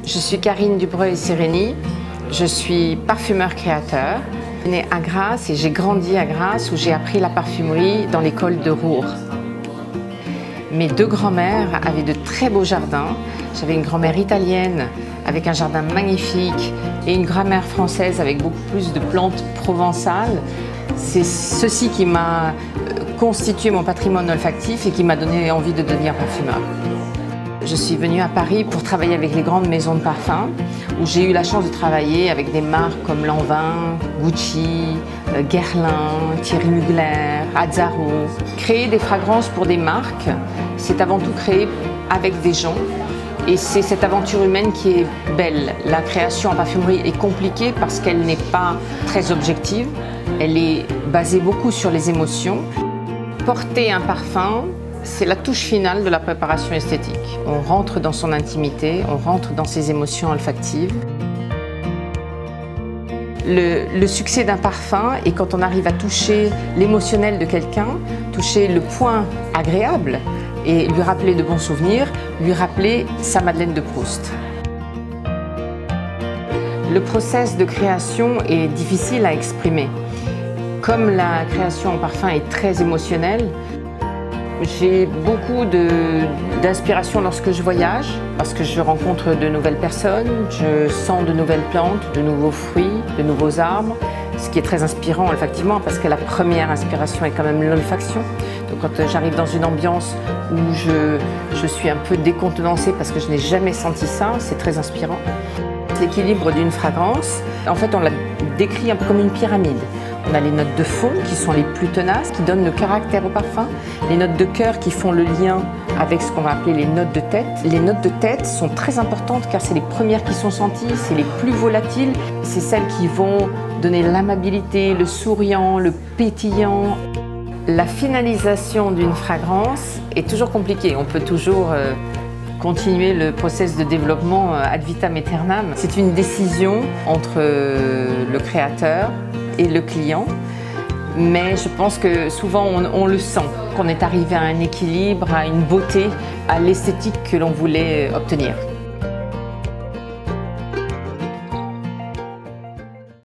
Je suis Karine Dubreuil-Sereni, je suis parfumeur-créateur. Je suis née à Grasse et j'ai grandi à Grasse où j'ai appris la parfumerie dans l'école de Roure. Mes deux grands-mères avaient de très beaux jardins. J'avais une grand-mère italienne avec un jardin magnifique et une grand-mère française avec beaucoup plus de plantes provençales. C'est ceci qui m'a constitué mon patrimoine olfactif et qui m'a donné envie de devenir parfumeur. Je suis venue à Paris pour travailler avec les grandes maisons de parfums où j'ai eu la chance de travailler avec des marques comme Lanvin, Gucci, Guerlain, Thierry Mugler, Azzaro. Créer des fragrances pour des marques, c'est avant tout créer avec des gens et c'est cette aventure humaine qui est belle. La création en parfumerie est compliquée parce qu'elle n'est pas très objective, elle est basée beaucoup sur les émotions. Porter un parfum, c'est la touche finale de la préparation esthétique. On rentre dans son intimité, on rentre dans ses émotions olfactives. Le succès d'un parfum est quand on arrive à toucher l'émotionnel de quelqu'un, toucher le point agréable et lui rappeler de bons souvenirs, lui rappeler sa Madeleine de Proust. Le process de création est difficile à exprimer. Comme la création en parfum est très émotionnelle, j'ai beaucoup d'inspiration lorsque je voyage, parce que je rencontre de nouvelles personnes, je sens de nouvelles plantes, de nouveaux fruits, de nouveaux arbres, ce qui est très inspirant olfactivement parce que la première inspiration est quand même l'olfaction. Donc quand j'arrive dans une ambiance où je suis un peu décontenancée parce que je n'ai jamais senti ça, c'est très inspirant. L'équilibre d'une fragrance, en fait on l'a décrit un peu comme une pyramide. On a les notes de fond qui sont les plus tenaces, qui donnent le caractère au parfum. Les notes de cœur qui font le lien avec ce qu'on va appeler les notes de tête. Les notes de tête sont très importantes car c'est les premières qui sont senties, c'est les plus volatiles. C'est celles qui vont donner l'amabilité, le souriant, le pétillant. La finalisation d'une fragrance est toujours compliquée. On peut toujours continuer le process de développement ad vitam aeternam. C'est une décision entre le créateur et le client, mais je pense que souvent on le sent, qu'on est arrivé à un équilibre, à une beauté, à l'esthétique que l'on voulait obtenir.